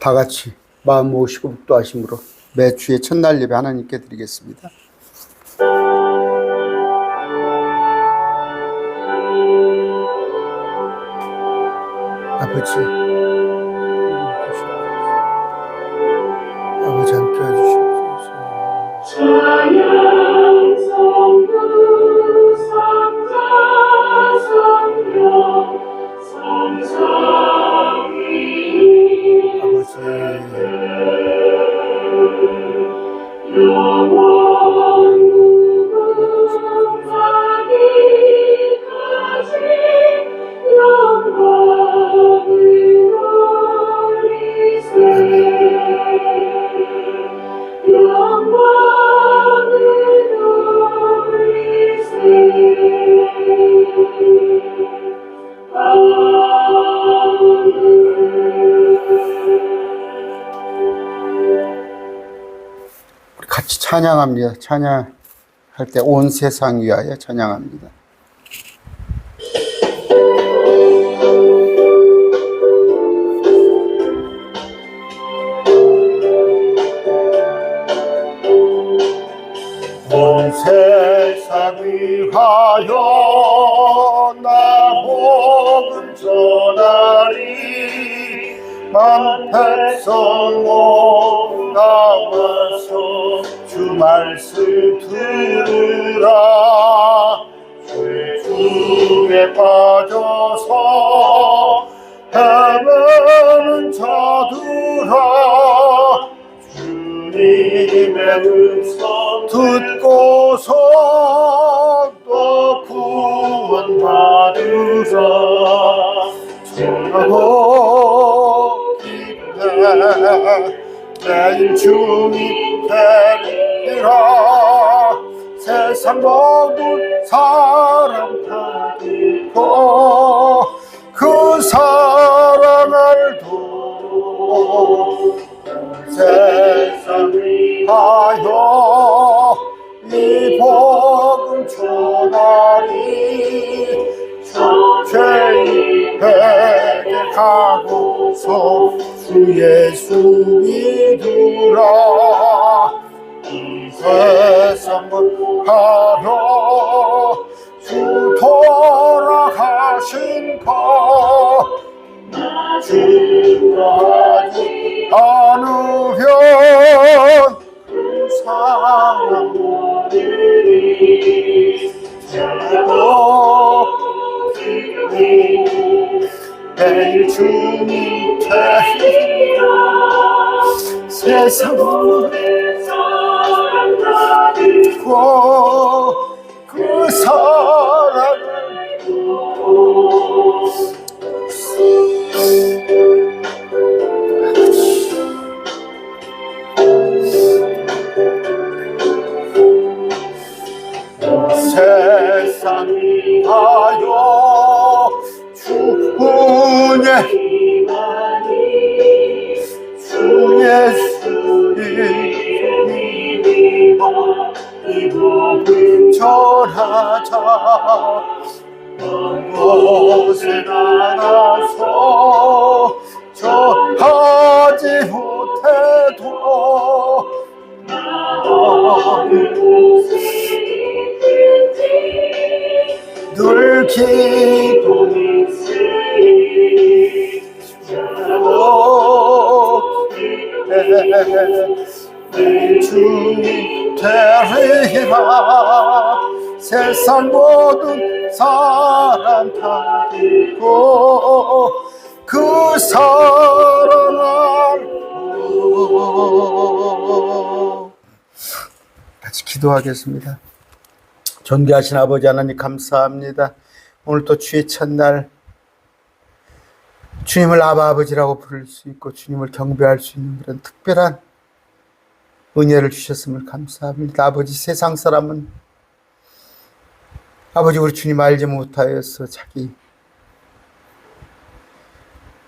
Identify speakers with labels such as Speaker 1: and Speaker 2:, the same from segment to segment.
Speaker 1: 다 같이 마음 모으시고 묵도하심으로 매주의 첫날 예배 하나님께 드리겠습니다. 아버지 함께 해주시옵소서.
Speaker 2: 찬양 성부 성자 성령 성삼위
Speaker 1: 아버지
Speaker 2: 영원 무궁하기까지 영광을 돌리세 영광을 돌리세
Speaker 1: 우리 같이 찬양합니다. 찬양할 때 온 세상 위하여 찬양합니다. 온 세상 위하여 나 복음 전하리 만 백성 모두 나와서 주 말씀 들으라 죄중에 빠져서 헤매는 자들아 주님의 음성 듣고서 또 구원받으라 전하고 기쁘게 매일 주님 되리라 세상 모든 사람 다 듣고 그 사랑을 도 세상 위하여 이 복음 전하리 죄인에게 가고서 주 예수 믿으라 이 세상을 하려 주 돌아가신 것 증거하지 않으면 그 사랑 모르리 잘고 매일 주님 되리라 세상 모든 사랑 다 듣고 그 사랑을 보고 세상 위하여 주의 주 예수님이 이 복음 전하자 먼 곳에 나가서 전하지 못해도 나는 늘 기도했으니 내 주님 되리라 세상 모든 사람 다 듣고 그 사랑을 같이 기도하겠습니다. 존귀하신 아버지 하나님 감사합니다. 오늘 또 주의 첫날 주님을 아바 아버지라고 부를 수 있고 주님을 경배할 수 있는 그런 특별한 은혜를 주셨음을 감사합니다. 아버지 세상 사람은 아버지 우리 주님 알지 못하여서 자기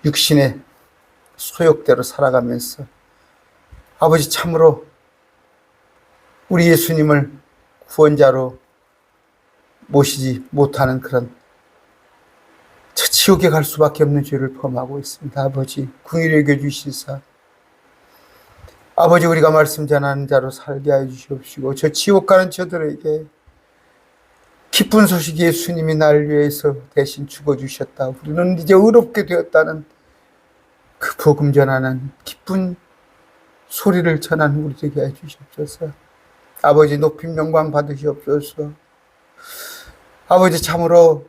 Speaker 1: 육신의 소욕대로 살아가면서 아버지 참으로 우리 예수님을 구원자로 모시지 못하는 그런 저 지옥에 갈 수밖에 없는 죄를 범하고 있습니다. 아버지 긍휼히 여겨 주시사 아버지, 우리가 말씀 전하는 자로 살게 하여 주시옵시고, 저 지옥 가는 저들에게 기쁜 소식, 예수님이 날 위해서 대신 죽어주셨다, 우리는 이제 의롭게 되었다는 그 복음 전하는 기쁜 소리를 전하는 우리 되게 해주시옵소서. 아버지, 높임 영광 받으시옵소서. 아버지, 참으로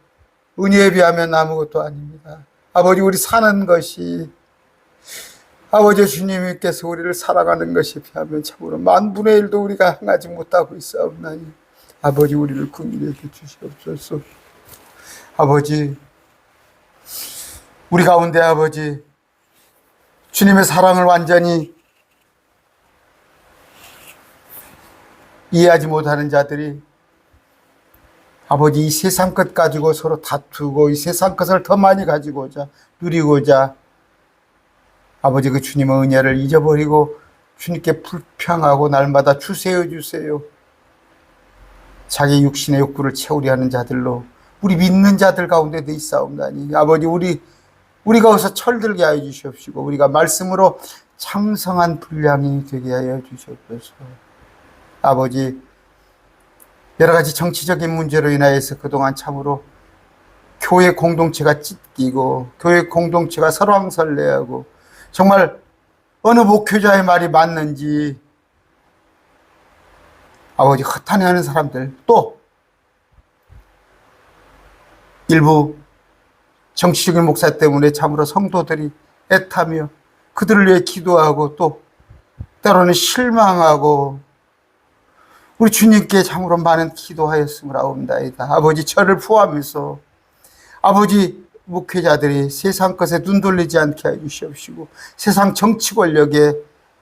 Speaker 1: 은혜에 비하면 아무것도 아닙니다. 아버지, 우리 사는 것이, 아버지 주님께서 우리를 사랑하는 것에 비하면 참으로 만분의 일도 우리가 행하지 못하고 있사옵나니 아버지, 우리를 긍휼히 여겨 주시옵소서. 아버지, 우리 가운데 아버지 주님의 사랑을 완전히 이해하지 못하는 자들이 아버지 이 세상 것 가지고 서로 다투고 이 세상 것을 더 많이 가지고자 누리고자 아버지 그 주님의 은혜를 잊어버리고 주님께 불평하고 날마다 주세요 주세요 자기 육신의 욕구를 채우려 하는 자들로 우리 믿는 자들 가운데도 있사옵나니 아버지 우리가 어서 철들게 하여 주시옵시고 우리가 말씀으로 창성한 분량이 되게 하여 주시옵소서. 아버지, 여러 가지 정치적인 문제로 인하여서 그동안 참으로 교회 공동체가 찢기고 교회 공동체가 설왕설래하고 정말 어느 목회자의 말이 맞는지 아버지 허탄해하는 사람들, 또 일부 정치적인 목사 때문에 참으로 성도들이 애타며 그들을 위해 기도하고 또 때로는 실망하고 우리 주님께 참으로 많은 기도하였음을 아옵나이다. 아버지, 저를 포함해서 아버지 목회자들이 세상 것에 눈 돌리지 않게 해주시옵시고 세상 정치 권력에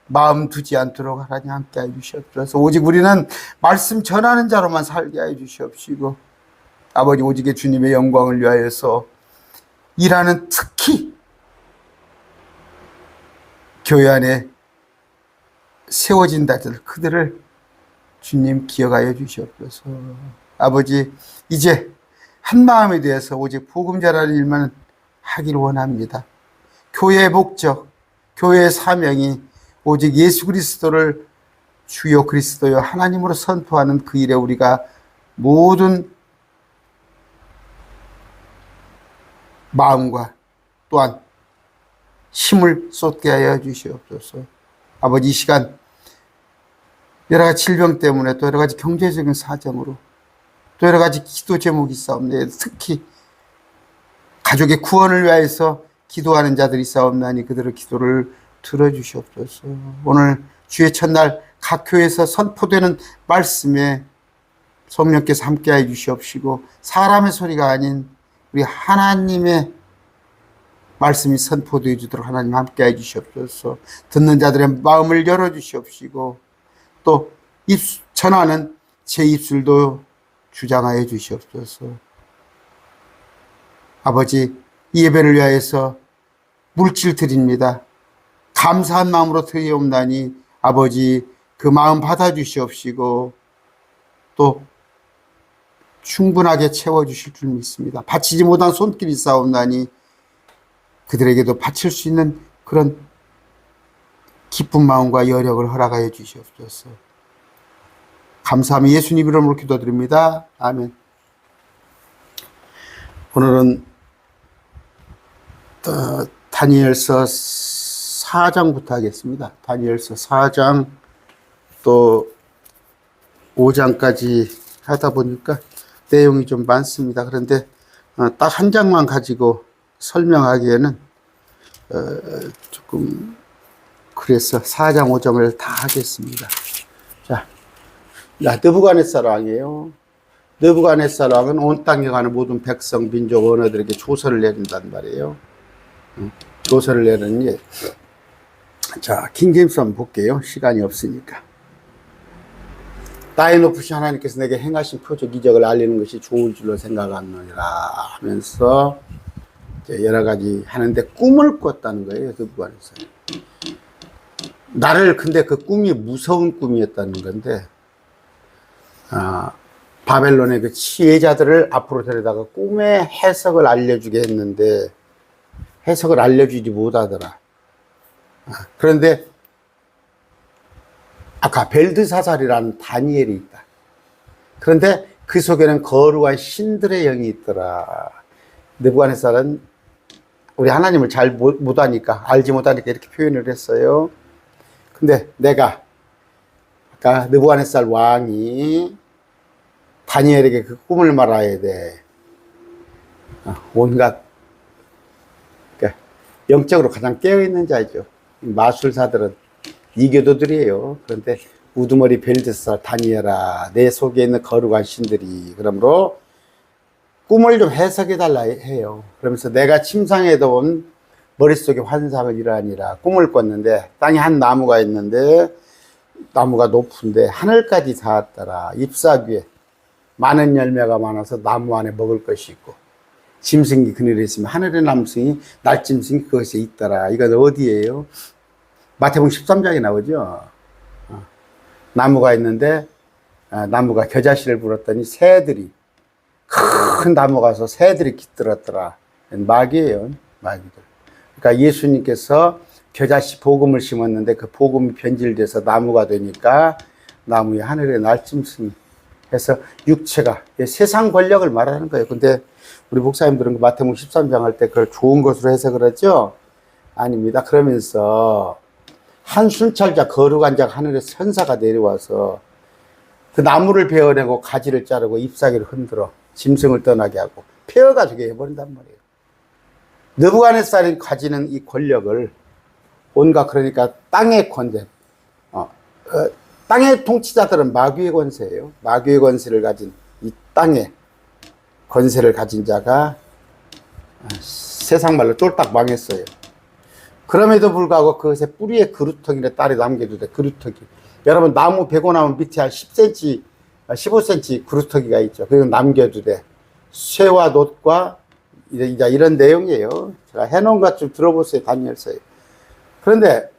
Speaker 1: 마음 두지 않도록 하나님 함께 해주시옵소서. 오직 우리는 말씀 전하는 자로만 살게 해주시옵시고 아버지, 오직의 주님의 영광을 위하여서 일하는 특히 교회 안에 세워진 자들, 그들을 주님 기억하여 주시옵소서. 아버지, 이제 한 마음에 대해서 오직 복음 전하는 일만 하기를 원합니다. 교회의 목적, 교회의 사명이 오직 예수 그리스도를 주요 그리스도여 하나님으로 선포하는 그 일에 우리가 모든 마음과 또한 힘을 쏟게 하여 주시옵소서. 아버지, 이 시간 여러 가지 질병 때문에 또 여러 가지 경제적인 사정으로 또 여러 가지 기도 제목이 있사옵나니 특히 가족의 구원을 위하여서 기도하는 자들이 있사옵나니 그들의 기도를 들어주시옵소서. 오늘 주의 첫날 각 교회에서 선포되는 말씀에 성령께서 함께해 주시옵시고 사람의 소리가 아닌 우리 하나님의 말씀이 선포되어 주도록 하나님 함께해 주시옵소서. 듣는 자들의 마음을 열어주시옵시고 또 전하는 제 입술도 주장하여 주시옵소서. 아버지, 이 예배를 위하여서 물질 드립니다. 감사한 마음으로 드리옵나니 아버지 그 마음 받아주시옵시고 또 충분하게 채워주실 줄 믿습니다. 바치지 못한 손길이 있사옵나니 그들에게도 바칠 수 있는 그런 기쁜 마음과 여력을 허락하여 주시옵소서. 감사하며 예수님 이름으로 기도드립니다. 아멘. 오늘은 다니엘서 4장부터 하겠습니다. 다니엘서 4장 또 5장까지 하다 보니까 내용이 좀 많습니다. 그런데 딱 한 장만 가지고 설명하기에는 조금 그래서 4장 5장을 다 하겠습니다. 자, 느부갓네살 왕이에요. 느부갓네살 왕은 온 땅에 가는 모든 백성, 민족, 언어들에게 조서를 내린단 말이에요. 조서를 내리니 자, 킹제임스 한번 볼게요. 시간이 없으니까. 나이 높으신 하나님께서 내게 행하신 표적 이적을 알리는 것이 좋을 줄로 생각하느니라 하면서 이제 여러 가지 하는데 꿈을 꿨다는 거예요. 느부갓네살. 나를 근데 그 꿈이 무서운 꿈이었다는 건데 바벨론의 그 지혜자들을 앞으로 데려다가 꿈의 해석을 알려주게 했는데 해석을 알려주지 못하더라. 그런데 아까 벨드사살이라는 다니엘이 있다. 그런데 그 속에는 거룩한 신들의 영이 있더라. 느부갓네살은 우리 하나님을 잘 못하니까, 알지 못하니까 이렇게 표현을 했어요. 근데 내가 아까 느부갓네살 왕이 다니엘에게 그 꿈을 말아야 돼. 온갖, 그러니까 영적으로 가장 깨어있는 자죠. 마술사들은 이교도들이에요. 그런데 우두머리 벨드사살 다니엘아, 내 속에 있는 거룩한 신들이, 그러므로 꿈을 좀 해석해 달라 해요. 그러면서 내가 침상에도 온 머릿속에 환상을 이러하니라. 꿈을 꿨는데 땅에 한 나무가 있는데 나무가 높은데 하늘까지 닿았더라. 잎사귀에 많은 열매가 많아서 나무 안에 먹을 것이 있고 짐승이 그늘에 있으면 하늘의 남승이 날짐승이 그것에 있더라. 이건 어디예요? 마태복음 13장에 나오죠. 나무가 있는데 나무가 겨자씨를 불었더니 새들이, 큰 나무 가서 새들이 깃들었더라. 마귀예요, 마귀들. 그러니까 예수님께서 겨자씨 복음을 심었는데 그 복음이 변질돼서 나무가 되니까 나무에 하늘의 날짐승이 해서 육체가 세상 권력을 말하는 거예요. 근데 우리 목사님들은 마태복음 13장 할 때 그걸 좋은 것으로 해석을 하죠? 아닙니다. 그러면서 한 순찰자 거룩한 자가 하늘에서 천사가 내려와서 그 나무를 베어내고 가지를 자르고 잎사귀를 흔들어 짐승을 떠나게 하고 폐허가지고 해버린단 말이에요. 느부갓네살이 가지는 이 권력을 온갖, 그러니까 땅의 권세, 땅의 통치자들은 마귀의 권세예요. 마귀의 권세를 가진 이 땅의 권세를 가진 자가 세상 말로 쫄딱 망했어요. 그럼에도 불구하고 그것의 뿌리에 그루터기를 딸이 남겨두되, 그루터기. 여러분, 나무 베고 나면 밑에 한 10cm, 15cm 그루터기가 있죠. 그거 남겨두되, 쇠와 놋과 이런 내용이에요. 제가 해놓은 것 좀 들어보세요, 다니엘서에. 그런데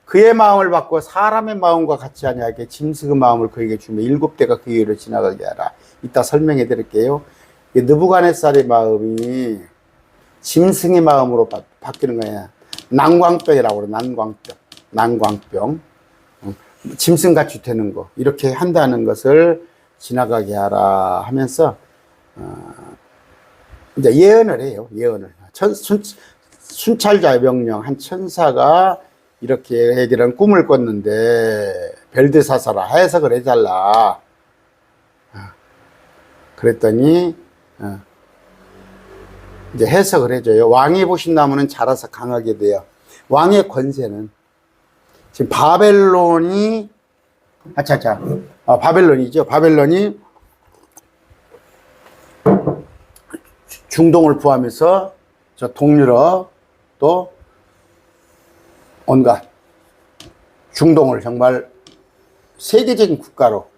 Speaker 1: 그의 마음을 받고 사람의 마음과 같이 하냐게 짐승의 마음을 그에게 주며 7대가 그 위로 지나가게 하라. 이따 설명해 드릴게요. 느부갓네살의 마음이 짐승의 마음으로 바뀌는 거예요. 난광병이라고 그래요. 난광병. 짐승같이 되는 거. 이렇게 한다는 것을 지나가게 하라 하면서, 이제 예언을 해요. 예언을. 순찰자의 명령, 한 천사가 이렇게 얘기를 꿈을 꿨는데, 벨드사살아, 해석을 해달라. 그랬더니, 이제 해석을 해줘요. 왕이 보신 나무는 자라서 강하게 돼요. 왕의 권세는 지금 바벨론이, 바벨론이죠. 바벨론이 중동을 포함해서 저 동유럽 또 온갖 중동을 정말 세계적인 국가로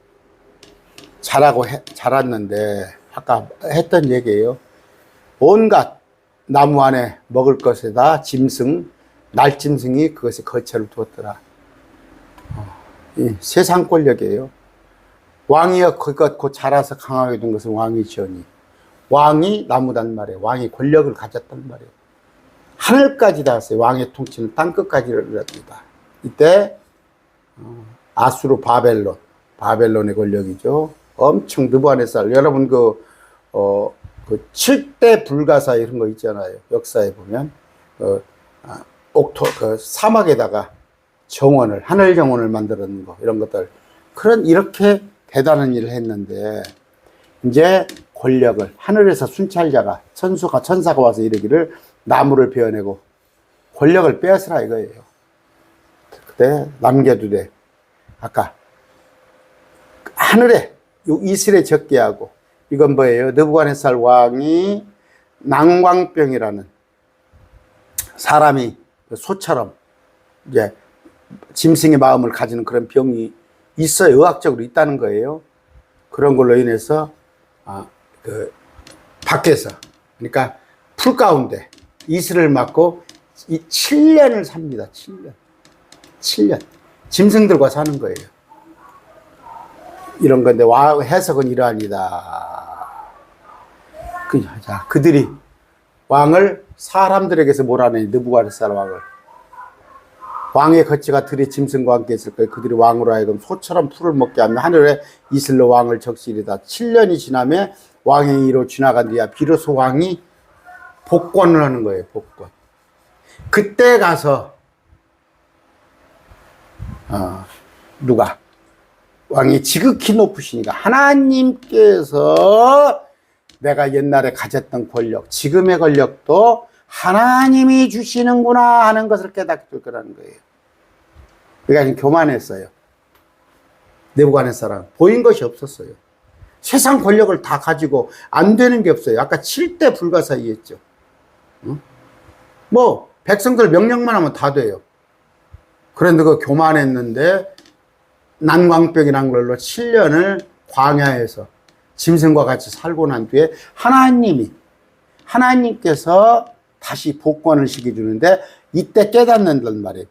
Speaker 1: 자랐는데, 아까 했던 얘기예요. 온갖 나무 안에 먹을 것에다 짐승, 날짐승이 그것에 거처를 두었더라. 이 세상 권력이에요. 왕이여 그것 곧 자라서 강하게 된 것은 왕이시오니. 왕이 나무단 말이에요. 왕이 권력을 가졌단 말이에요. 하늘까지 닿았어요. 왕의 통치는 땅끝까지 이르렀다. 이때 아수르 바벨론의 권력이죠. 엄청 느부갓네살. 여러분 그 7대 불가사 이런 거 있잖아요. 역사에 보면 사막에다가 정원을, 하늘 정원을 만들었는 거, 이런 것들. 이렇게 대단한 일을 했는데, 이제 권력을 하늘에서 순찰자가, 천사가 와서 이르기를 나무를 베어내고 권력을 빼앗으라 이거예요. 그때 남겨두되, 아까 하늘에 이슬에 적게 하고, 이건 뭐예요? 느부갓네살 왕이 난광병이라는, 사람이 소처럼 이제 짐승의 마음을 가지는 그런 병이 있어요. 의학적으로 있다는 거예요. 그런 걸로 인해서 밖에서, 그러니까 풀 가운데 이슬을 맞고 7년을 삽니다. 7년 짐승들과 사는 거예요. 이런 건데 해석은 이러하니다. 그들이 왕을 사람들에게서 몰아내니, 느부갓네살 왕을
Speaker 3: 왕의 거치가 들이 짐승과 함께 있을 거예요. 그들이 왕으로 하여금 소처럼 풀을 먹게 하며 하늘에 이슬로 왕을 적시리다. 7년이 지나면 왕의 이로 지나간 뒤야 비로소 왕이 복권을 하는 거예요. 복권. 그때 가서 누가? 왕이 지극히 높으시니까 하나님께서 내가 옛날에 가졌던 권력, 지금의 권력도 하나님이 주시는구나 하는 것을 깨닫게 될 거라는 거예요. 그러니까 교만했어요. 느부갓네살은 보인 것이 없었어요. 세상 권력을 다 가지고 안 되는 게 없어요. 아까 7대 불가사의 했죠. 뭐 백성들 명령만 하면 다 돼요. 그런데 그 교만했는데 난광병이란 걸로 7년을 광야에서 짐승과 같이 살고 난 뒤에 하나님께서 다시 복권을 시켜주는데 이때 깨닫는단 말이에요.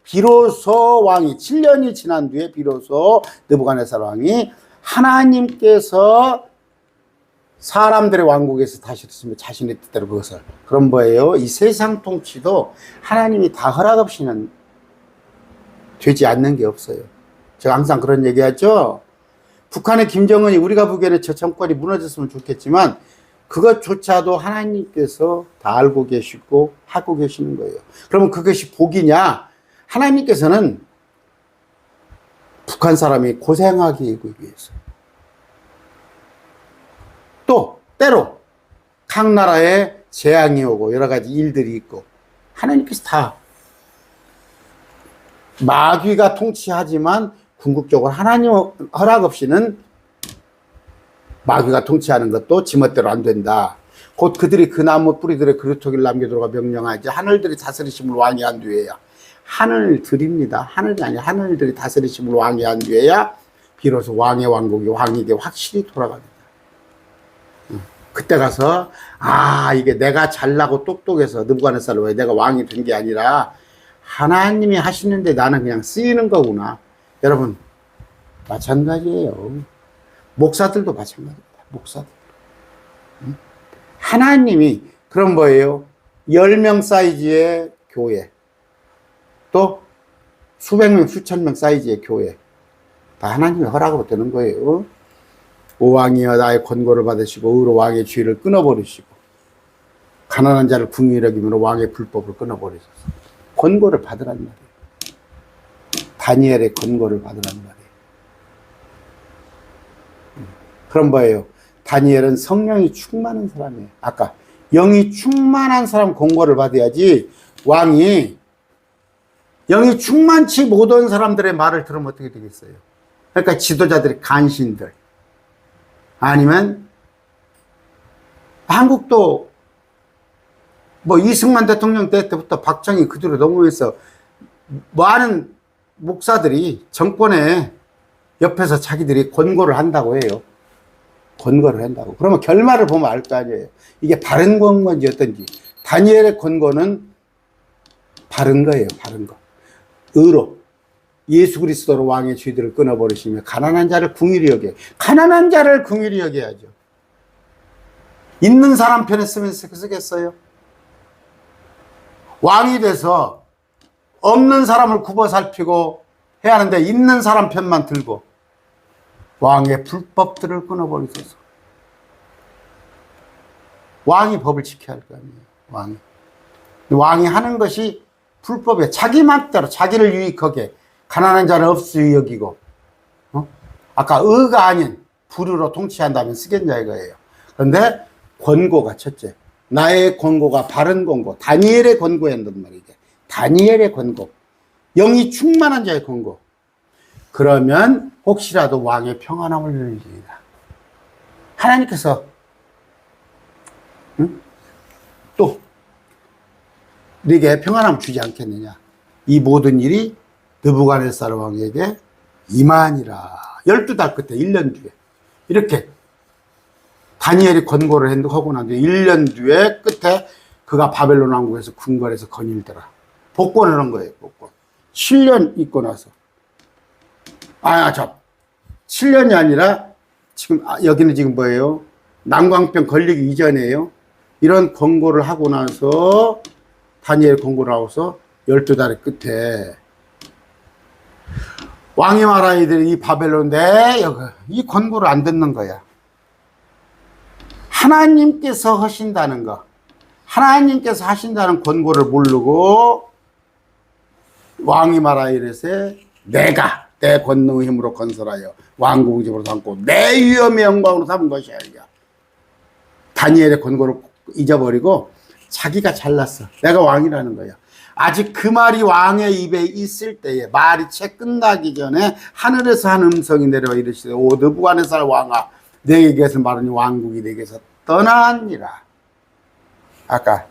Speaker 3: 비로소 왕이 7년이 지난 뒤에 비로소 느부갓네살 왕이 하나님께서 사람들의 왕국에서 다시 있으면 자신의 뜻대로 그것을. 그런 거예요. 이 세상 통치도 하나님이 다 허락 없이는 되지 않는 게 없어요. 제가 항상 그런 얘기하죠. 북한의 김정은이 우리가 보기에는 저 정권이 무너졌으면 좋겠지만 그것조차도 하나님께서 다 알고 계시고 하고 계시는 거예요. 그러면 그것이 복이냐? 하나님께서는 북한 사람이 고생하기 위해서 또 때로 각 나라에 재앙이 오고 여러 가지 일들이 있고 하나님께서 다 마귀가 통치하지만 궁극적으로 하나님 허락 없이는 마귀가 통치하는 것도 지멋대로 안 된다. 곧 그들이 그 나무 뿌리들의 그루터기를 남겨두라고 명령하지 하늘들이 다스리심을 왕이 한 뒤에야 하늘들입니다. 하늘이 아니라 하늘들이 다스리심을 왕이 한 뒤에야 비로소 왕의 왕국이 왕에게 확실히 돌아갑니다. 그때 가서 이게 내가 잘나고 똑똑해서 느부갓네살 왜 내가 왕이 된 게 아니라 하나님이 하시는데 나는 그냥 쓰이는 거구나. 여러분 마찬가지예요. 목사들도 마찬가지입니다. 목사들. 하나님이 그런 거예요. 10명 사이즈의 교회 또 수백 명 수천 명 사이즈의 교회 다 하나님의 허락으로 되는 거예요. 오 왕이여 나의 권고를 받으시고 의로 왕의 죄를 끊어버리시고 가난한 자를 궁히 여기므로 왕의 불법을 끊어버리소서. 권고를 받으란 말이에요. 다니엘의 권고를 받으란 말이에요. 그런 거예요. 다니엘은 성령이 충만한 사람이에요. 아까 영이 충만한 사람 권고를 받아야지 왕이 영이 충만치 못한 사람들의 말을 들으면 어떻게 되겠어요? 그러니까 지도자들의 간신들 아니면 한국도 뭐 이승만 대통령 때부터 박정희 그대로 넘어오면서 많은 목사들이 정권에 옆에서 자기들이 권고를 한다고 해요. 권고를 한다고. 그러면 결말을 보면 알 거 아니에요. 이게 바른 권고인지 어떤지. 다니엘의 권고는 바른 거예요. 바른 거. 의로 예수 그리스도로 왕의 죄들을 끊어버리시며 가난한 자를 긍휼히 여겨요. 가난한 자를 긍휼히 여겨야죠. 있는 사람 편에 쓰겠어요? 왕이 돼서 없는 사람을 굽어 살피고 해야 하는데 있는 사람 편만 들고 왕의 불법들을 끊어버리소서. 왕이 법을 지켜야 할 거 아니에요. 왕이 하는 것이 불법이에요. 자기 맘대로 자기를 유익하게 가난한 자를 없이 여기고 아까 의가 아닌 불의로 통치한다면 쓰겠냐 이거예요. 그런데 권고가 첫째. 나의 권고가 바른 권고. 다니엘의 권고였단 말이죠. 다니엘의 권고. 영이 충만한 자의 권고. 그러면 혹시라도 왕의 평안함을 누리리라. 하나님께서 또 네게 평안함을 주지 않겠느냐. 이 모든 일이 느부갓네살 왕에게 임하니라. 12달 끝에 1년 뒤에 이렇게 다니엘이 권고를 하고 난 뒤에 1년 뒤에 끝에 그가 바벨론 왕국에서 궁궐에서 거닐더라. 복권을 한 거예요. 복권. 7년 있고 나서 7년이 아니라 지금 여기는 지금 뭐예요? 난광병 걸리기 이전에요. 이런 권고를 하고 나서 다니엘 권고를 하고서 12달의 끝에 왕이 말하이들 이 바벨론 이 권고를 안 듣는 거야. 하나님께서 하신다는 거, 하나님께서 하신다는 권고를 모르고 왕이 말하이르세 내가 내 권능의 힘으로 건설하여 왕국의 집으로 삼고 내 위엄의 영광으로 삼은 것이야. 다니엘의 권고를 잊어버리고 자기가 잘났어. 내가 왕이라는 거야. 아직 그 말이 왕의 입에 있을 때에 말이 채 끝나기 전에 하늘에서 한 음성이 내려와 이르시되 오 느부갓네살 왕아 내게서 말하니 왕국이 내게서 떠나니라. 아까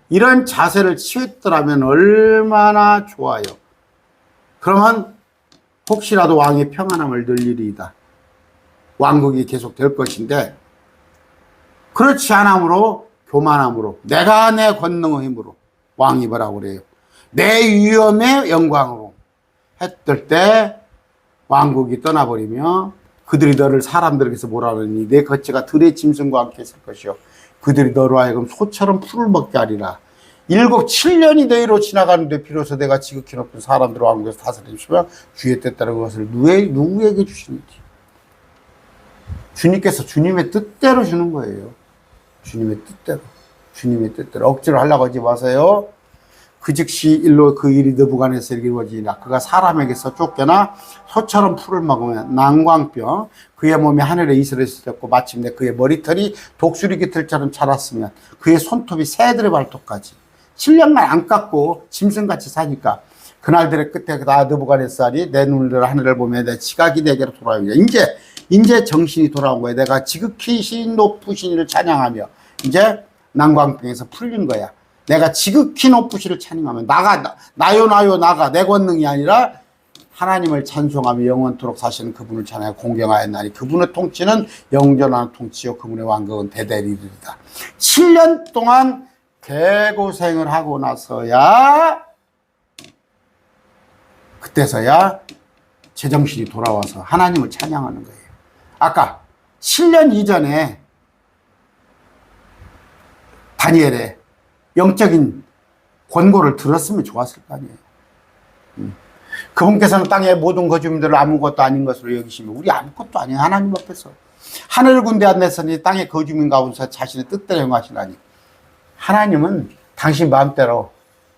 Speaker 3: 이런 자세를 취했더라면 얼마나 좋아요. 그러면 혹시라도 왕의 평안함을 늘리리이다. 왕국이 계속 될 것인데 그렇지 않으므로 교만함으로 내가 내 권능의 힘으로 왕이 뭐라고 그래요? 내 위엄의 영광으로 했을 때 왕국이 떠나버리며 그들이 너를 사람들에게서 뭐라 하느니 내 겉체가 들의 짐승과 함께 있을 것이요 그들이 너로 하여금 소처럼 풀을 먹게 하리라. 7년이 너희로 지나가는데 비로소 내가 지극히 높은 사람들 왕국에서 다스리시며 주의 뜻대로 그것을 누구에게 주시는지. 주님께서 주님의 뜻대로 주는 거예요. 주님의 뜻대로. 주님의 뜻대로. 억지로 하려고 하지 마세요. 그 즉시 일로 그 일이 느부갓네살에게 이루어지니라. 그가 사람에게서 쫓겨나 소처럼 풀을 먹으며 난광병 그의 몸이 하늘에 이슬을 스쳤고 마침내 그의 머리털이 독수리 깃털처럼 자랐으면 그의 손톱이 새들의 발톱까지 7년간 안 깎고 짐승같이 사니까 그날들의 끝에 나 느부갓네살이 내 눈을 하늘을 보며 내 지각이 내게로 돌아오니라. 이제 정신이 돌아온 거야. 내가 지극히 높으신 이를 찬양하며 이제 난광병에서 풀린 거야. 내가 지극히 높으시를 찬양하면 나가 내 권능이 아니라 하나님을 찬송하며 영원토록 사시는 그분을 찬양하여 공경하였나니 그분의 통치는 영전한 통치요 그분의 왕국은 대대로 이르리다. 7년 동안 개고생을 하고 나서야 그때서야 제정신이 돌아와서 하나님을 찬양하는 거예요. 아까 7년 이전에 다니엘의 영적인 권고를 들었으면 좋았을 거 아니에요. 그분께서는 땅의 모든 거주민들을 아무것도 아닌 것으로 여기시며 우리 아무것도 아니에요. 하나님 앞에서 하늘 군대 안에서니 땅의 거주민 가운데서 자신의 뜻대로 행하시라니. 하나님은 당신 마음대로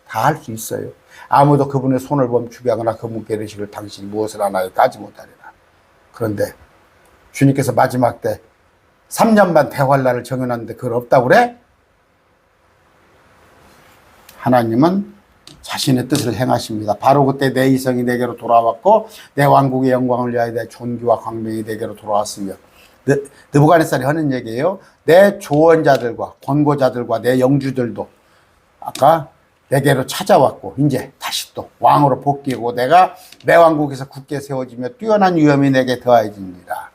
Speaker 3: 다 할 수 있어요. 아무도 그분의 손을 멈추게 하거나 그분께 이르시기를 당신이 무엇을 하나요 까지 못하리라. 그런데 주님께서 마지막 때 3년 반 대환란을 정해놨는데 그걸 없다고 그래? 하나님은 자신의 뜻을 행하십니다. 바로 그때 내 이성이 내게로 돌아왔고 내 왕국의 영광을 위하여 내 존귀와 광명이 내게로 돌아왔으며 느부갓네살이 하는 얘기예요. 내 조언자들과 권고자들과 내 영주들도 아까 내게로 찾아왔고 이제 다시 또 왕으로 복귀하고 내가 내 왕국에서 굳게 세워지며 뛰어난 위엄이 내게 더해지니라.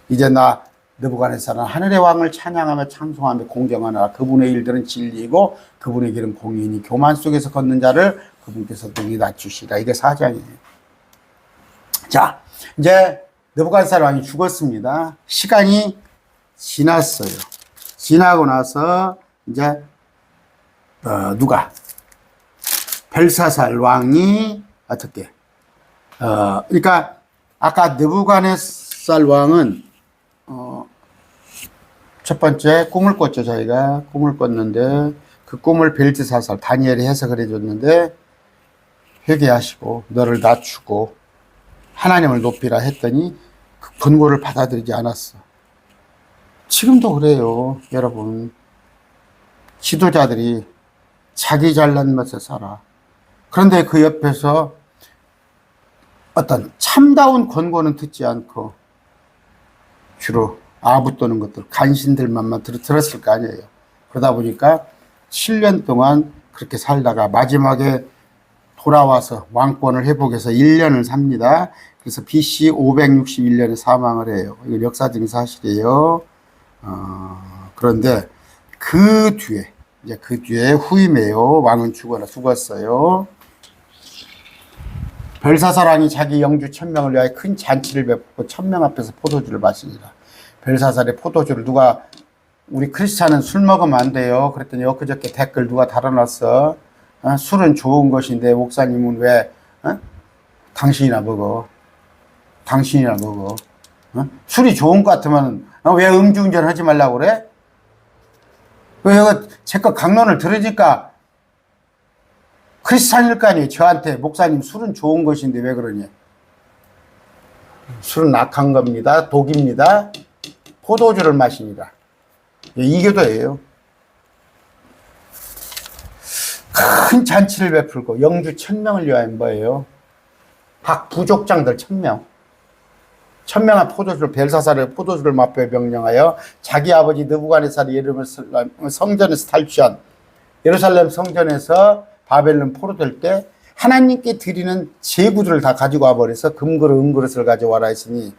Speaker 3: 이제 나 느부갓네살은 하늘의 왕을 찬양하며 찬송하며 공경하느라 그분의 일들은 진리이고 그분의 길은 공의이니 교만 속에서 걷는 자를 그분께서 능히 낮추시라. 이게 4장이에요. 자, 이제 느부갓네살 왕이 죽었습니다. 시간이 지났어요. 지나고 나서 이제 누가 벨사살 왕이 어떻게 그러니까 아까 느부갓네살 왕은 첫 번째 꿈을 꿨죠. 저희가 꿈을 꿨는데 그 꿈을 벨드사살 다니엘이 해석을 해줬는데 회개하시고 너를 낮추고 하나님을 높이라 했더니 그 권고를 받아들이지 않았어. 지금도 그래요. 여러분 지도자들이 자기 잘난 맛에 살아. 그런데 그 옆에서 어떤 참다운 권고는 듣지 않고 주로 아부떠는 것들, 간신들만 들었을 거 아니에요. 그러다 보니까 7년 동안 그렇게 살다가 마지막에 돌아와서 왕권을 회복해서 1년을 삽니다. 그래서 BC 561년에 사망을 해요. 이거 역사적인 사실이에요. 그런데 그 뒤에 후임이에요. 왕은 죽었어요. 벨사살 왕이 자기 영주 1000명을 위하여 큰 잔치를 베풀고 1000명 앞에서 포도주를 마시니라. 벨사살의 포도주를 누가 우리 크리스찬은 술 먹으면 안 돼요. 그랬더니 엊그저께 댓글 누가 달아놨어. 술은 좋은 것인데 목사님은 왜 당신이나 먹어. 당신이나 먹어. 술이 좋은 것 같으면 왜 음주운전 하지 말라고 그래? 왜 제거 강론을 들으니까 크리스찬일 거 아니에요. 저한테 목사님 술은 좋은 것인데 왜 그러냐. 술은 악한 겁니다. 독입니다. 포도주를 마시니라. 이교도예요. 큰 잔치를 베풀고 영주 1000명을 위하여 뭐예요? 각 부족장들 1000명. 1000명의 포도주를 벨사살의 포도주를 맛보여 명령하여 자기 아버지 느부갓네살의 이름을 성전에서 탈취한 예루살렘 성전에서 바벨론 포로될 때 하나님께 드리는 제구들을 다 가지고 와버려서 금그릇 은그릇을 가져와라 했으니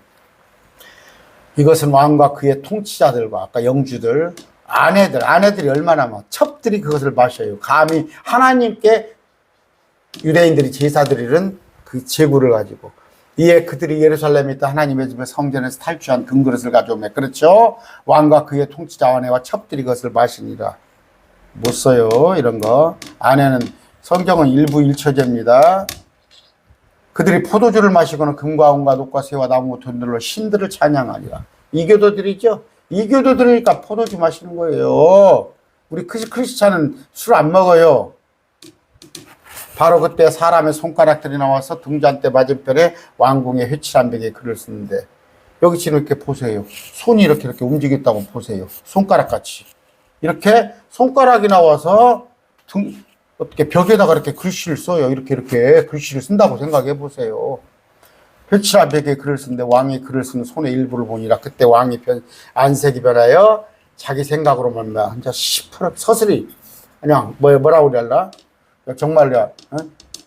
Speaker 3: 이것은 왕과 그의 통치자들과 아까 영주들 아내들이 얼마나 많아 첩들이 그것을 마셔요. 감히 하나님께 유대인들이 제사 드리는 그 제구를 가지고 이에 그들이 예루살렘에 있던 하나님의 집에 성전에서 탈취한 금그릇을 가져오매 그렇죠. 왕과 그의 통치자 아내와 첩들이 그것을 마시니라. 못 써요 이런 거. 아내는 성경은 일부 일처제입니다. 그들이 포도주를 마시고는 금과 은과 녹과 새와 나무 돈들로 신들을 찬양하리라. 이교도들이죠. 이교도들이니까 포도주 마시는 거예요. 우리 크리스찬은 술 안 먹어요. 바로 그때 사람의 손가락들이 나와서 등잔대 맞은편에 왕궁의 회칠한 벽에 글을 쓰는데 여기 지금 이렇게 보세요. 손이 이렇게 움직였다고 보세요. 손가락같이. 이렇게 손가락이 나와서 어떻게 벽에다가 이렇게 글씨를 써요. 이렇게 글씨를 쓴다고 생각해 보세요. 회칠한 벽에 글을 쓰는데 왕이 글을 쓰는 손의 일부를 보니라. 그때 왕이 안색이 변하여 자기 생각으로만 혼자 10% 서슬이 그냥 뭐라고 그래야 정말요.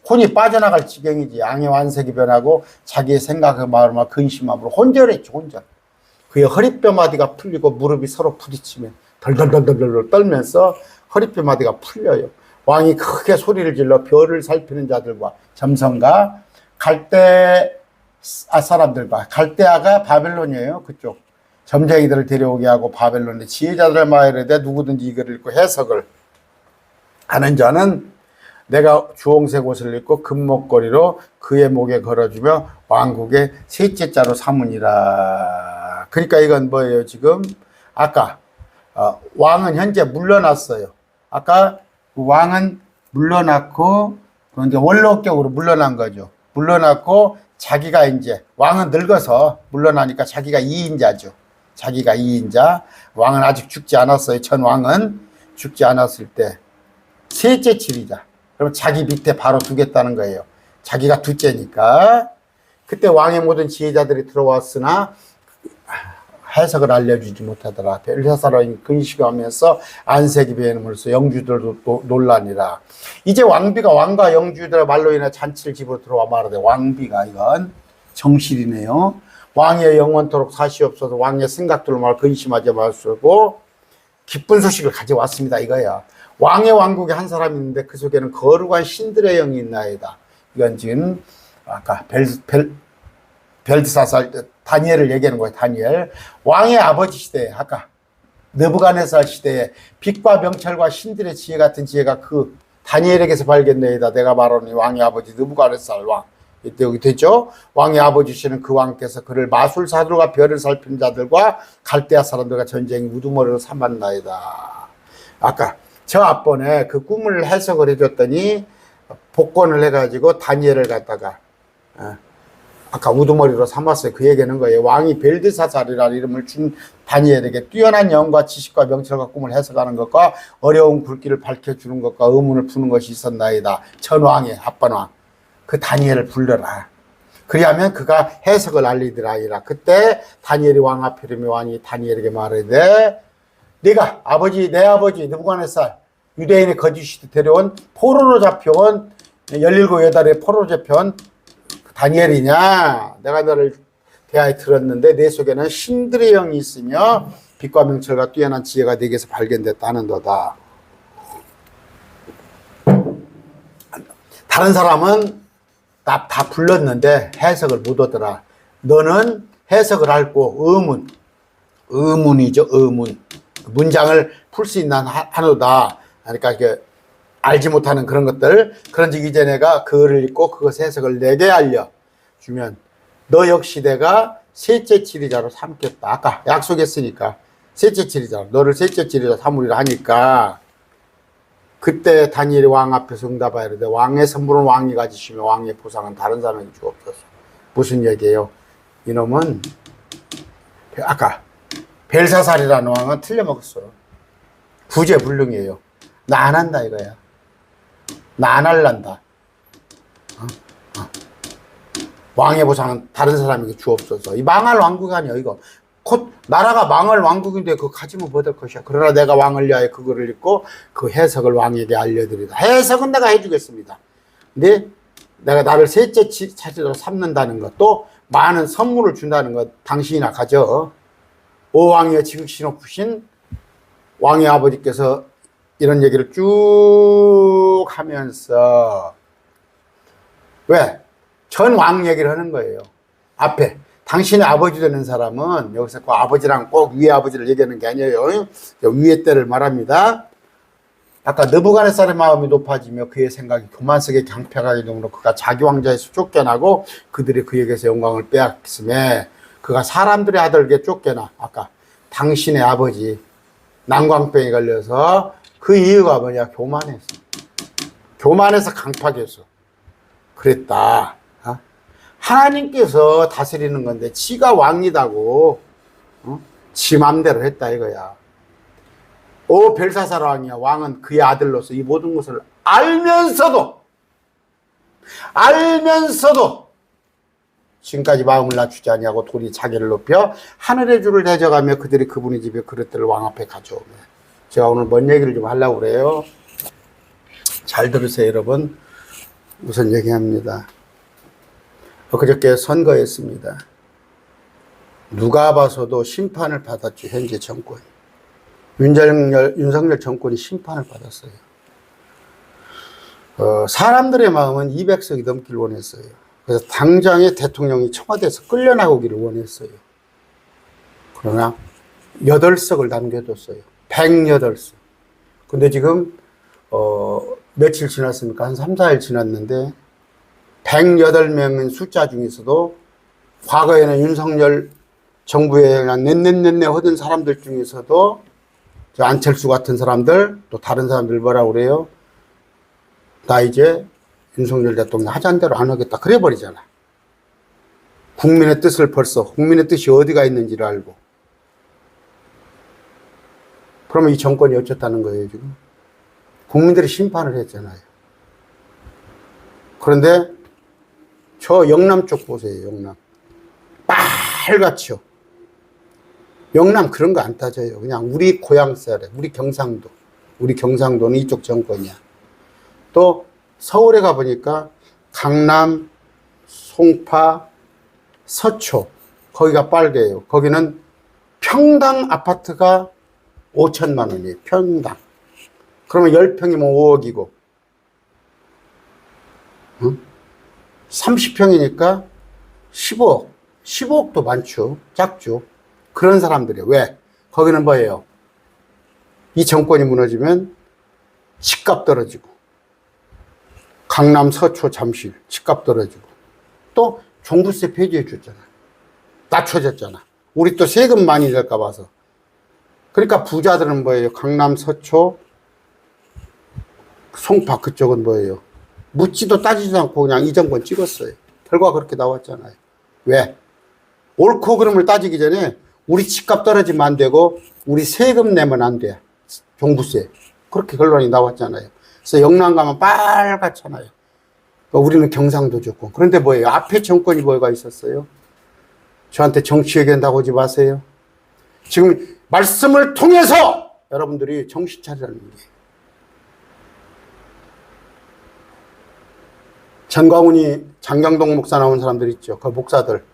Speaker 3: 혼이 빠져나갈 지경이지. 양의 안색이 변하고 자기의 생각의 마음을 근심함으로 혼절했죠. 혼절. 그의 허리뼈 마디가 풀리고 무릎이 서로 부딪히면 덜덜덜덜 떨면서 허리뼈 마디가 풀려요. 왕이 크게 소리를 질러 별을 살피는 자들과 점성과 갈대아 사람들과 갈대아가 바벨론이에요. 그쪽 점쟁이들을 데려오게 하고 바벨론의 지혜자들의 마을에 누구든지 이걸 읽고 해석을 하는 자는 내가 주홍색 옷을 입고 금목걸이로 그의 목에 걸어주며 왕국의 셋째 자로 삼으니라. 그러니까 이건 뭐예요? 지금 아까 왕은 현재 물러났어요. 아까 왕은 물러났고 그런데 원로격으로 물러난 거죠. 물러났고 자기가 이제 왕은 늙어서 물러나니까 자기가 2인자죠. 자기가 2인자. 왕은 아직 죽지 않았어요. 전 왕은 죽지 않았을 때 셋째 지리자. 그럼 자기 밑에 바로 두겠다는 거예요. 자기가 둘째니까. 그때 왕의 모든 지혜자들이 들어왔으나 해석을 알려주지 못하더라. 벨사살이 근심하면서 안색이 변함으로써 영주들도 논란이라. 이제 왕과 영주들의 말로 인해 잔치를 집으로 들어와 말하되 왕비가 이건 정실이네요. 왕의 영원토록 사시옵소서. 왕의 생각들을 말 근심하지 말수고 기쁜 소식을 가져왔습니다. 이거야. 왕의 왕국에 한 사람이 있는데 그 속에는 거룩한 신들의 영이 있나이다. 이건 지금 아까 벨드사살 다니엘을 얘기하는 거예요. 다니엘. 왕의 아버지 시대에 아까 느부갓네살 시대에 빛과 명철과 신들의 지혜 같은 지혜가 그 다니엘에게서 발견되이다. 내가 말하는 왕의 아버지 느부갓네살 왕. 이때 여기 됐죠. 왕의 아버지시는 그 왕께서 그를 마술사들과 별을 살피는 자들과 갈대아 사람들과 전쟁 우두머리로 삼았나이다. 아까 저 앞번에 그 꿈을 해석을 해줬더니 복권을 해가지고 다니엘을 갖다가 아까 우두머리로 삼았어요. 그 얘기하는 거예요. 왕이 벨드사살이라는 이름을 준 다니엘에게 뛰어난 영과 지식과 명철과 꿈을 해석하는 것과 어려운 굴길을 밝혀주는 것과 의문을 푸는 것이 있었나이다. 전왕의 합반왕 그 다니엘을 불러라. 그리하면 그가 해석을 알리더라이라. 그때 다니엘이 왕 앞에 이르며 왕이 다니엘에게 말하되 네가 내 아버지 느부갓네살 유대인의 거짓이 데려온 포로로 잡혀온 17여달의 포로로 잡혀온 다니엘이냐? 내가 너를 대하여 들었는데 내 속에는 신들의 영이 있으며 빛과 명철과 뛰어난 지혜가 네게서 발견됐다는도다. 다른 사람은 다 불렀는데 해석을 못 하더라. 너는 해석을 알고 의문이죠. 의문. 문장을 풀 수 있는 한우다. 그러니까 이게 알지 못하는 그런 것들, 그런즉 이제 내가 그를 읽고 그것 해석을 내게 알려주면 너 역시 내가 셋째 지리자로 삼겠다. 아까 약속했으니까 셋째 지리자, 너를 셋째 지리자 삼으리라 하니까 그때 다니엘이 왕 앞에서 응답하여 이르되 왕의 선물은 왕이 가지시며 왕의 보상은 다른 사람에게 주옵소서. 무슨 얘기예요? 이놈은 아까 벨사살이라는 왕은 틀려먹었어. 구제불능이에요. 나 안 한다 이거야. 나 안 할란다. 왕의 보상은 다른 사람에게 주옵소서. 이 망할 왕국이 아니야 이거. 곧 나라가 망할 왕국인데 그거 가지면 뭐 될 것이야. 그러나 내가 왕을 위하여 그거를 읽고 그 해석을 왕에게 알려드리다. 해석은 내가 해주겠습니다. 근데 내가 나를 셋째 차지로 삼는다는 것, 또 많은 선물을 준다는 것 당신이나 가져. 오 왕이여 지극히 높으신 왕의 아버지께서 이런 얘기를 쭉 하면서 왜? 전 왕 얘기를 하는 거예요. 앞에 당신의 아버지 되는 사람은 여기서 그 아버지랑 꼭 위의 아버지를 얘기하는 게 아니에요. 위의 때를 말합니다. 아까 느부갓네살의 마음이 높아지며 그의 생각이 교만스럽게 강팍하게 되므로 그가 자기 왕자에서 쫓겨나고 그들이 그에게서 영광을 빼앗음에 그가 사람들의 아들에게 쫓겨나. 아까 당신의 아버지 난광병에 걸려서 그 이유가 뭐냐? 교만해서. 교만해서 강팍해서 그랬다. 하나님께서 다스리는 건데 지가 왕이다고 지 맘대로 했다 이거야. 오 벨사살 왕이야. 왕은 그의 아들로서 이 모든 것을 알면서도 지금까지 마음을 낮추지 아니하고 도리 자기를 높여 하늘의 주를 대적하며 그들이 그분의 집에 그릇들을 왕 앞에 가져오며. 제가 오늘 뭔 얘기를 좀 하려고 그래요. 잘 들으세요 여러분. 무슨 얘기합니다. 그저께 선거했습니다. 누가 봐서도 심판을 받았죠. 현재 정권이. 윤석열 정권이 심판을 받았어요. 사람들의 마음은 200석이 넘기를 원했어요. 그래서 당장에 대통령이 청와대에서 끌려나오기를 원했어요. 그러나 8석을 남겨뒀어요. 108석. 근데 지금 며칠 지났습니까? 한 3, 4일 지났는데 108명의 숫자 중에서도 과거에는 윤석열 정부에 넷넷넷넷 하던 사람들 중에서도 안철수 같은 사람들, 또 다른 사람들 뭐라고 그래요? 나 이제 윤석열 대통령 하자는 대로 안 하겠다. 그래 버리잖아. 국민의 뜻을 벌써, 국민의 뜻이 어디가 있는지를 알고. 그러면 이 정권이 어쩌다는 거예요, 지금? 국민들이 심판을 했잖아요. 그런데 저 영남 쪽 보세요, 영남. 빨갛죠. 영남 그런 거 안 따져요. 그냥 우리 고향살에, 우리 경상도는 이쪽 정권이야. 또 서울에 가보니까 강남, 송파, 서초, 거기가 빨개요. 거기는 평당 아파트가 5천만 원이에요. 평당. 그러면 10평이면 5억이고 30평이니까 15억. 15억도 많죠. 작죠. 그런 사람들이에요. 왜? 거기는 뭐예요? 이 정권이 무너지면 집값 떨어지고, 강남, 서초, 잠실 집값 떨어지고, 또 종부세 폐지해 줬잖아. 낮춰졌잖아. 우리 또 세금 많이 낼까 봐서. 그러니까 부자들은 뭐예요? 강남, 서초, 송파 그쪽은 뭐예요? 묻지도 따지지도 않고 그냥 이 정권 찍었어요. 결과 그렇게 나왔잖아요. 왜? 옳고 그름을 따지기 전에 우리 집값 떨어지면 안 되고 우리 세금 내면 안 돼. 종부세. 그렇게 결론이 나왔잖아요. 그래서 영남 가면 빨갛잖아요. 그러니까 우리는 경상도 좋고. 그런데 뭐예요? 앞에 정권이 뭐가 있었어요? 저한테 정치 얘기한다고 하지 마세요. 지금 말씀을 통해서 여러분들이 정신 차리라는 얘기예요. 전광훈이 장경동 목사 나온 사람들 있죠. 그 목사들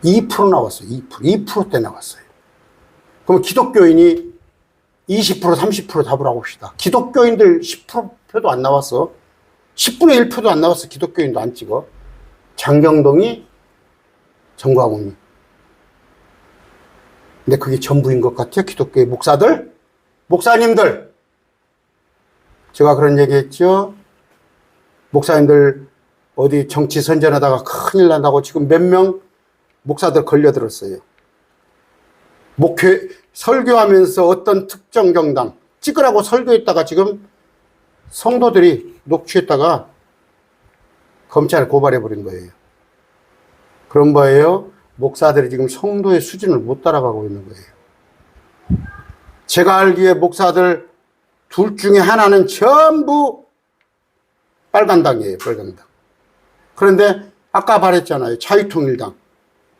Speaker 3: 2% 나왔어요. 2%대 나왔어요. 그럼 기독교인이 20% 30% 잡으라고 합시다. 기독교인들 10%표도 안 나왔어. 10분의 1표도 안 나왔어. 기독교인도 안 찍어. 장경동이, 전광훈이. 근데 그게 전부인 것 같아요. 기독교의 목사들, 목사님들. 제가 그런 얘기 했죠. 목사님들 어디 정치 선전하다가 큰일 난다고 지금 몇 명 목사들 걸려들었어요. 목회, 설교하면서 어떤 특정 정당 찍으라고 설교했다가 지금 성도들이 녹취했다가 검찰에 고발해버린 거예요. 그런 거예요. 목사들이 지금 성도의 수준을 못 따라가고 있는 거예요. 제가 알기에 목사들 둘 중에 하나는 전부 빨간당이에요. 빨간당. 그런데 아까 말했잖아요. 자유통일당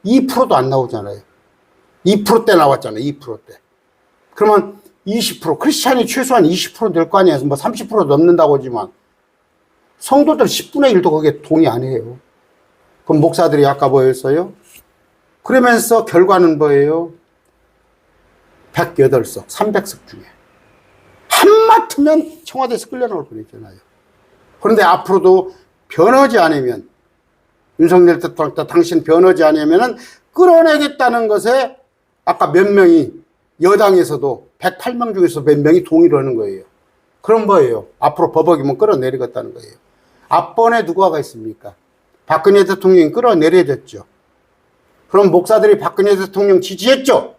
Speaker 3: 2%도 안 나오잖아요. 2%대 나왔잖아요. 2%대. 그러면 20%, 크리스찬이 최소한 20% 될 거 아니에요. 뭐 30% 넘는다고 하지만 성도들 10분의 1도 거기에 동의 안 해요. 그럼 목사들이 아까 뭐였어요? 그러면서 결과는 뭐예요? 108석, 300석 중에 한마트면 청와대에서 끌려나올 뻔했잖아요. 그런데 앞으로도 변하지 않으면, 윤석열 대통령 당신 변하지 않으면 끌어내겠다는 것에 아까 몇 명이 여당에서도 108명 중에서 몇 명이 동의를 하는 거예요. 그럼 뭐예요? 앞으로 법어기면 끌어내리겠다는 거예요. 앞번에 누가 있습니까? 박근혜 대통령이 끌어내려졌죠. 그럼 목사들이 박근혜 대통령 지지했죠.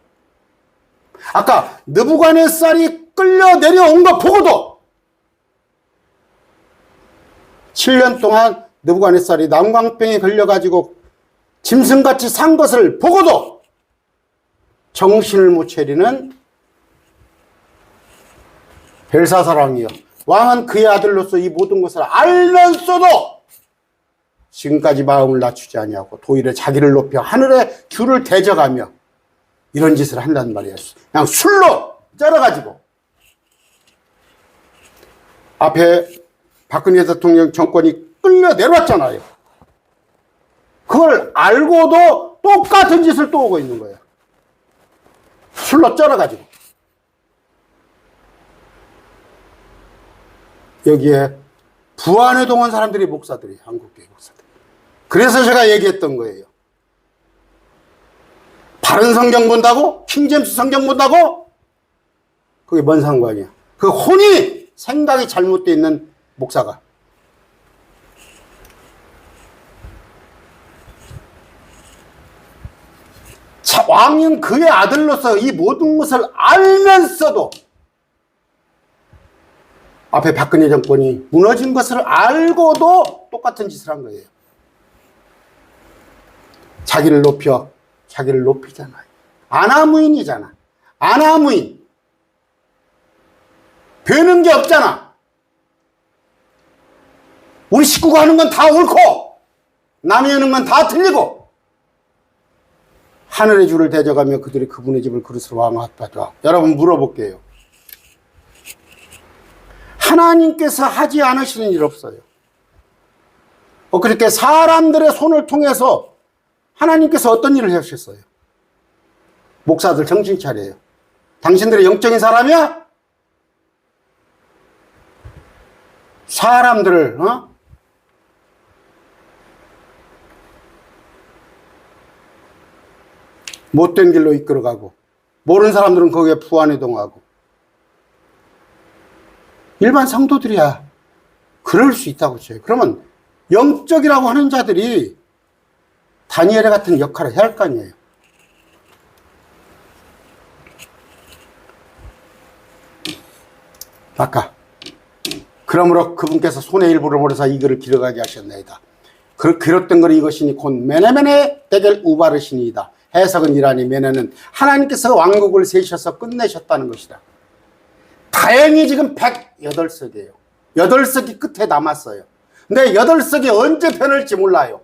Speaker 3: 아까 느부갓네살이 끌려 내려온 거 보고도 7년 동안 느부갓네살이 난광병에 걸려가지고 짐승같이 산 것을 보고도 정신을 못 차리는 벨사사랑이요. 왕은 그의 아들로서 이 모든 것을 알면서도 지금까지 마음을 낮추지 아니하고 도일에 자기를 높여 하늘의 주를 대적하며 이런 짓을 한단 말이에요. 그냥 술로 쩔어가지고 앞에 박근혜 대통령 정권이 끌려 내려왔잖아요. 그걸 알고도 똑같은 짓을 또 오고 있는 거예요. 술로 쩔어가지고. 여기에 부안에 동원 사람들이 목사들이, 한국교회 목사들. 그래서 제가 얘기했던 거예요. 바른 성경 본다고? 킹제임스 성경 본다고? 그게 뭔 상관이야. 그 혼이 생각이 잘못되어 있는 목사가. 왕은 그의 아들로서 이 모든 것을 알면서도 앞에 박근혜 정권이 무너진 것을 알고도 똑같은 짓을 한 거예요. 자기를 높여, 자기를 높이잖아요. 아나무인이잖아. 아나무인. 되는 게 없잖아. 우리 식구가 하는 건 다 옳고 남이 하는 건 다 틀리고 하늘의 주를 대적하며 그들이 그분의 집을 그릇으로 왕하다. 여러분 물어볼게요. 하나님께서 하지 않으시는 일 없어요. 그렇게 사람들의 손을 통해서 하나님께서 어떤 일을 하셨어요? 목사들 정신 차려요. 당신들의 영적인 사람이야? 사람들을 못된 길로 이끌어가고 모르는 사람들은 거기에 부안해동하고 일반 성도들이야 그럴 수 있다고 쳐요. 그러면 영적이라고 하는 자들이 다니엘의 같은 역할을 해야 할 거 아니에요. 아까 그러므로 그분께서 손의 일부를 몰아서 이 글을 길어가게 하셨나이다. 그렇던 글이 이것이니 곧 메네메네 데겔 우바르시니이다. 해석은 이라니 메네는 하나님께서 왕국을 세셔서 끝내셨다는 것이다. 다행히 지금 108석이에요. 8석이 끝에 남았어요. 근데 8석이 언제 변할지 몰라요.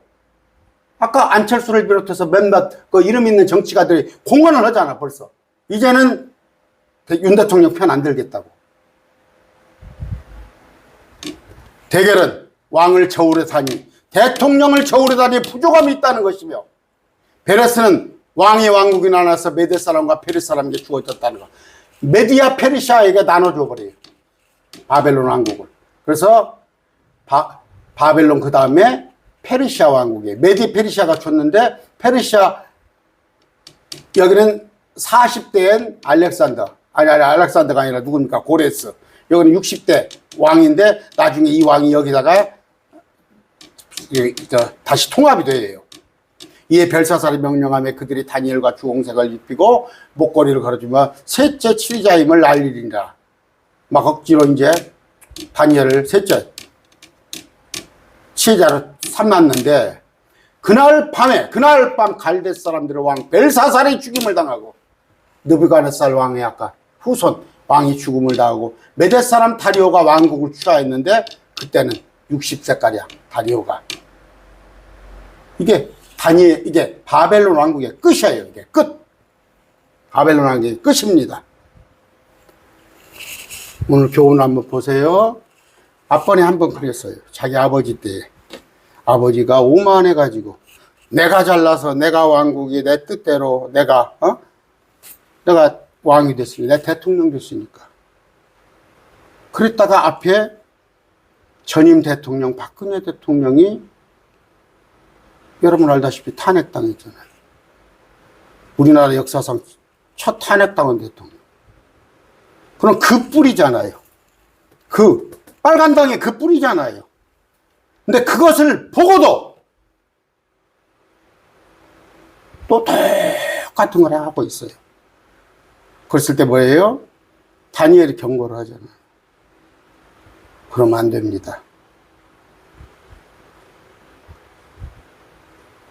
Speaker 3: 아까 안철수를 비롯해서 몇몇 그 이름 있는 정치가들이 공언을 하잖아 벌써. 이제는 윤 대통령 편 안 들겠다고. 대결은 왕을 저울에 다니 대통령을 저울에 다니 부족함이 있다는 것이며 베레스는 왕의 왕국이 나눠서 메데 사람과 페르시 사람에게 주어졌다는 것. 메디아 페르시아에게 나눠줘 버려요. 바벨론 왕국을. 그래서 바벨론 그 다음에 페르시아 왕국이에요. 메디 페르시아가 줬는데 페르시아 여기는 40대엔 알렉산더. 아니, 알렉산더가 아니라 누굽니까? 고레스. 여기는 60대 왕인데 나중에 이 왕이 여기다가 다시 통합이 돼요. 이에 벨사살이 명령하며 그들이 다니엘과 주홍색을 입히고 목걸이를 걸어주며 셋째 치리자임을 알리리라. 막 억지로 이제 다니엘을 셋째 치리자로 삼았는데 그날 밤 갈대 사람들의 왕 벨사살이 죽임을 당하고 느부갓네살 왕의 아까 후손 왕이 죽음을 당하고 메대 사람 다리오가 왕국을 취하했는데 그때는 60세가량 다리오가 이게 바벨론 왕국의 끝이에요. 이게 끝. 바벨론 왕국의 끝입니다. 오늘 교훈 한번 보세요. 앞번에 한번 그랬어요. 자기 아버지 때. 아버지가 오만해가지고 내가 잘나서 내가 왕국이 내 뜻대로 내가 왕이 됐으니까 내 대통령 됐으니까. 그랬다가 앞에 전임 대통령 박근혜 대통령이 여러분 알다시피 탄핵당했잖아요. 우리나라 역사상 첫 탄핵당한 대통령. 그럼 그 뿌리잖아요. 그 빨간당의 그 뿌리잖아요. 근데 그것을 보고도 또 똑같은 걸 하고 있어요. 그랬을 때 뭐예요? 다니엘이 경고를 하잖아요. 그러면 안 됩니다.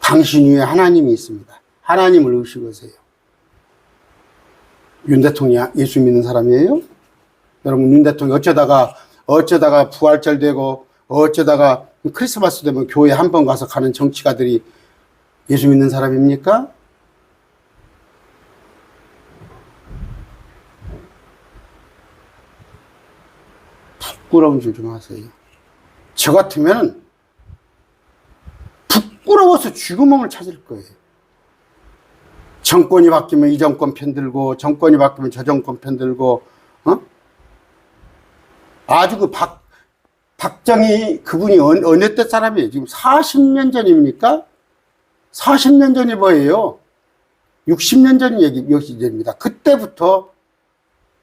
Speaker 3: 당신 위에 하나님이 있습니다. 하나님을 의식하세요. 윤 대통령 예수 믿는 사람이에요? 여러분 윤 대통령 어쩌다가 부활절 되고 어쩌다가 크리스마스 되면 교회 한 번 가서 가는 정치가들이 예수 믿는 사람입니까? 부끄러운 줄 좀 하세요. 저 같으면 부끄러워서 쥐구멍을 찾을 거예요. 정권이 바뀌면 이 정권 편들고 정권이 바뀌면 저 정권 편들고 아주 그 박정희 그분이 어느 때 사람이에요? 지금 40년 전입니까? 40년 전이 뭐예요? 60년 전 얘기입니다. 그때부터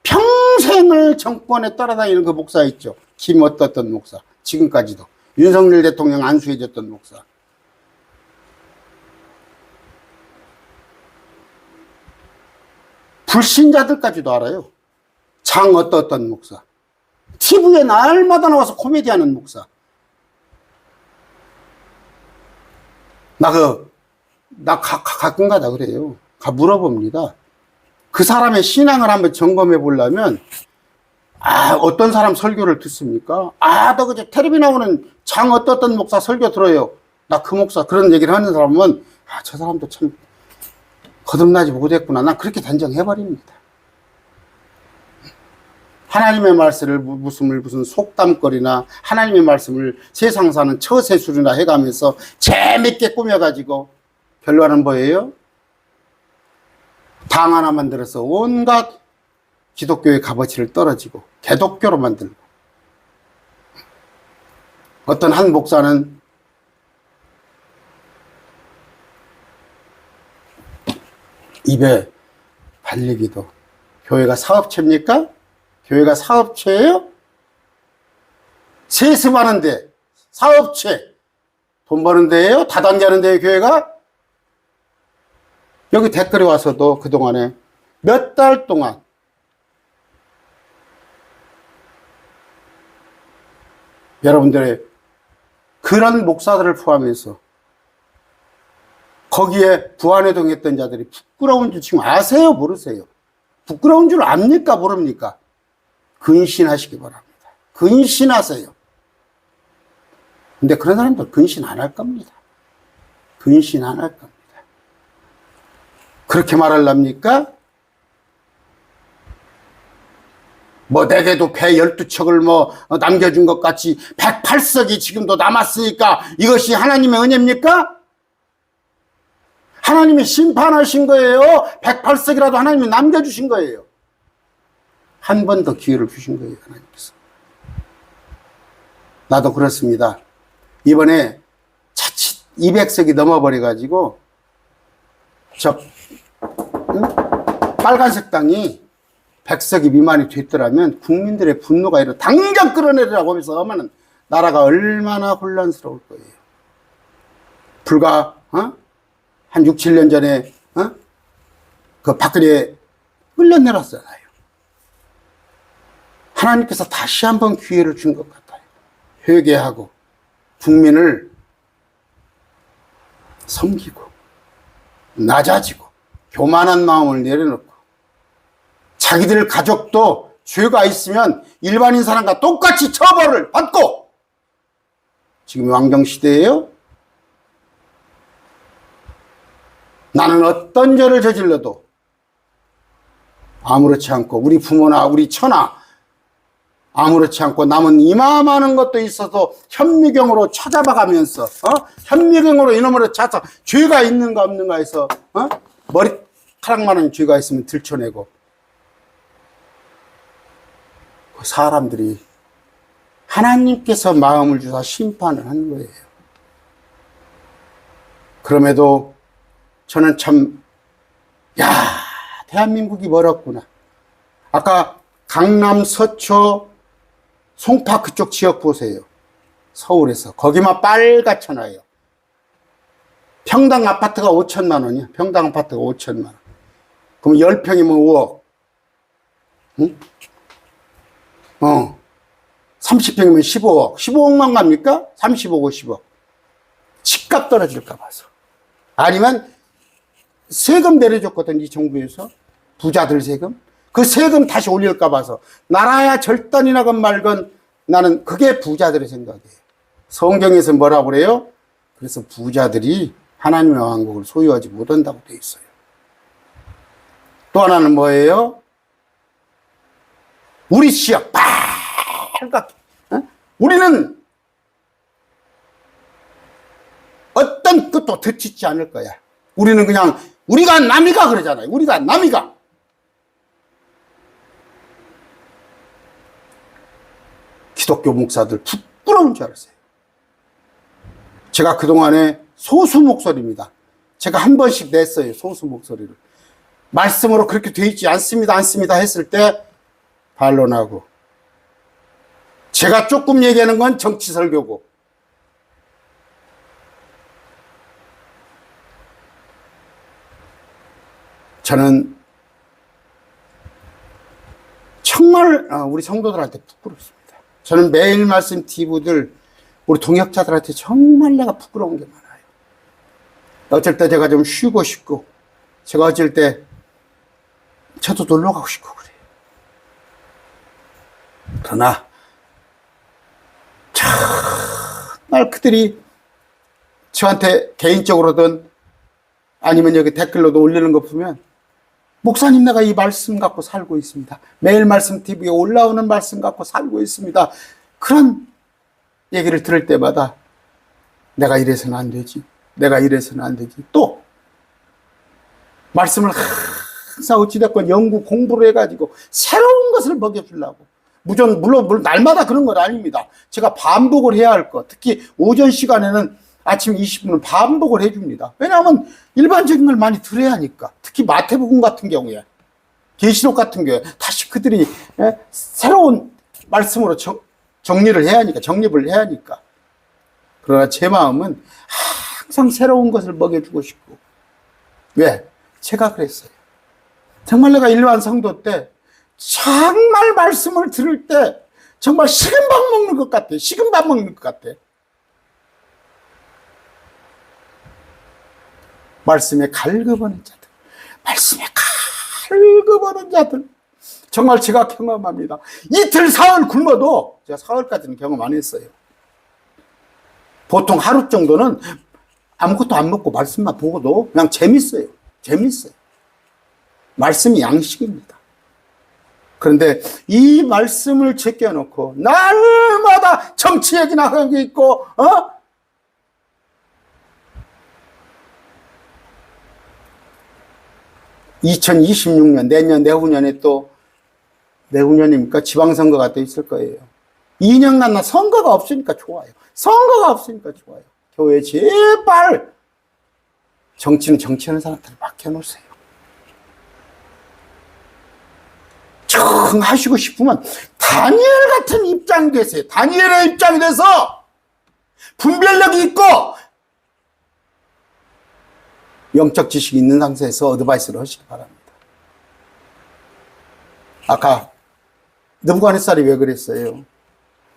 Speaker 3: 평생을 정권에 따라다니는 그 목사 있죠. 김 어떤 목사. 지금까지도. 윤석열 대통령 안수해줬던 목사. 불신자들까지도 알아요. 장 어떤 목사. TV에 날마다 나와서 코미디 하는 목사. 나 가끔 가다 그래요. 물어봅니다. 그 사람의 신앙을 한번 점검해 보려면, 어떤 사람 설교를 듣습니까? 너 그저 텔레비 나오는 장 어떤 목사 설교 들어요. 나 그 목사, 그런 얘기를 하는 사람은, 저 사람도 참 거듭나지 못했구나. 난 그렇게 단정해버립니다. 하나님의 말씀을 무슨 속담거리나 하나님의 말씀을 세상 사는 처세술이나 해가면서 재밌게 꾸며가지고 결론은 뭐예요? 당 하나 만들어서 온갖 기독교의 값어치를 떨어지고 개독교로 만들고 어떤 한 목사는 입에 발리기도 교회가 사업체입니까? 교회가 사업체예요? 세습하는데 사업체 돈 버는 데예요? 다단계하는 데예요 교회가? 여기 댓글에 와서도 그동안에 몇 달 동안 여러분들의 그런 목사들을 포함해서 거기에 부안회동했던 자들이 부끄러운 줄 지금 아세요? 모르세요? 부끄러운 줄 압니까? 모릅니까? 근신하시기 바랍니다. 근신하세요. 근데 그런 사람들 근신 안 할 겁니다. 근신 안 할 겁니다. 그렇게 말하렵니까? 내게도 배 12척을 남겨준 것 같이 108석이 지금도 남았으니까 이것이 하나님의 은혜입니까? 하나님이 심판하신 거예요. 108석이라도 하나님이 남겨주신 거예요. 한 번 더 기회를 주신 거예요, 하나님께서. 나도 그렇습니다. 이번에 자칫 200석이 넘어버려가지고, 빨간색 땅이 100석이 미만이 됐더라면 국민들의 분노가 이러 당장 끌어내리라고 하면서 하면은 나라가 얼마나 혼란스러울 거예요. 불과 한 6, 7년 전에 그 박근혜 흘려내렸잖아요. 하나님께서 다시 한번 기회를 준 것 같아요. 회개하고 국민을 섬기고 낮아지고 교만한 마음을 내려놓고 자기들 가족도 죄가 있으면 일반인 사람과 똑같이 처벌을 받고, 지금 왕정시대예요. 나는 어떤 죄를 저질러도 아무렇지 않고, 우리 부모나 우리 처나 아무렇지 않고, 남은 이만한 것도 있어도 현미경으로 찾아봐가면서 현미경으로 이놈으로 찾아 죄가 있는가 없는가 해서 머리카락만한 죄가 있으면 들춰내고, 그 사람들이 하나님께서 마음을 주사 심판을 한 거예요. 그럼에도 저는 참, 대한민국이 멀었구나. 아까 강남 서초 송파 그쪽 지역 보세요. 서울에서 거기만 빨갛잖아요. 평당 아파트가 5천만 원이야. 평당 아파트가 5천만 원. 그럼 10평이면 5억. 응? 30평이면 15억. 15억만 갑니까? 35억, 50억. 집값 떨어질까 봐서. 아니면 세금 내려줬거든, 이 정부에서. 부자들 세금. 그 세금 다시 올릴까 봐서. 나라야 절단이나건 말건 나는 그게 부자들의 생각이에요. 성경에서 뭐라고 그래요? 그래서 부자들이 하나님의 왕국을 소유하지 못한다고 되어 있어요. 또 하나는 뭐예요? 우리 지역 빨갛게. 우리는 어떤 것도 듣지 않을 거야. 우리는 그냥 우리가 남이가 그러잖아요. 우리가 남이가. 기독교 목사들 부끄러운 줄 알았어요. 제가 그동안에 소수 목소리입니다. 제가 한 번씩 냈어요. 소수 목소리를. 말씀으로 그렇게 돼 있지 않습니다. 했을 때 반론하고, 제가 조금 얘기하는 건 정치 설교고, 저는 정말 우리 성도들한테 부끄럽습니다. 저는 매일 말씀 TV들 우리 동역자들한테 정말 내가 부끄러운 게 많아요. 어쩔 때 제가 좀 쉬고 싶고, 제가 어쩔 때 저도 놀러 가고 싶고 그래요. 그러나 정말 그들이 저한테 개인적으로든 아니면 여기 댓글로도 올리는 거 보면, 목사님 내가 이 말씀 갖고 살고 있습니다. 매일 말씀 TV에 올라오는 말씀 갖고 살고 있습니다. 그런 얘기를 들을 때마다 내가 이래서는 안 되지. 내가 이래서는 안 되지. 또 말씀을 항상 어찌됐건 연구 공부를 해가지고 새로운 것을 먹여주려고. 물론 날마다 그런 건 아닙니다. 제가 반복을 해야 할 것. 특히 오전 시간에는 아침 20분을 반복을 해줍니다. 왜냐하면 일반적인 걸 많이 들어야 하니까. 특히 마태복음 같은 경우에, 계시록 같은 경우에 다시 그들이 새로운 말씀으로 정립을 해야 하니까. 그러나 제 마음은 항상 새로운 것을 먹여주고 싶고. 왜? 제가 그랬어요. 정말 내가 일반 성도 때 정말 말씀을 들을 때 정말 식은 밥 먹는 것 같아. 식은 밥 먹는 것 같아. 말씀에 갈급하는 자들, 말씀에 갈급하는 자들, 정말 제가 경험합니다. 이틀 사흘 굶어도, 제가 사흘까지는 경험 안 했어요. 보통 하루 정도는 아무것도 안 먹고 말씀만 보고도 그냥 재밌어요. 말씀이 양식입니다. 그런데 이 말씀을 제껴놓고 날마다 정치 얘기나 하고 있고, 2026년, 내후년에 또, 내후년입니까? 지방선거가 또 있을 거예요. 2년간 선거가 없으니까 좋아요. 교회 제발 정치는 정치하는 사람들 맡겨놓으세요. 하시고 싶으면 다니엘 같은 입장이 되세요. 다니엘의 입장이 돼서 분별력이 있고 영적 지식이 있는 상태에서 어드바이스를 하시기 바랍니다. 아까 느부갓네살이 왜 그랬어요?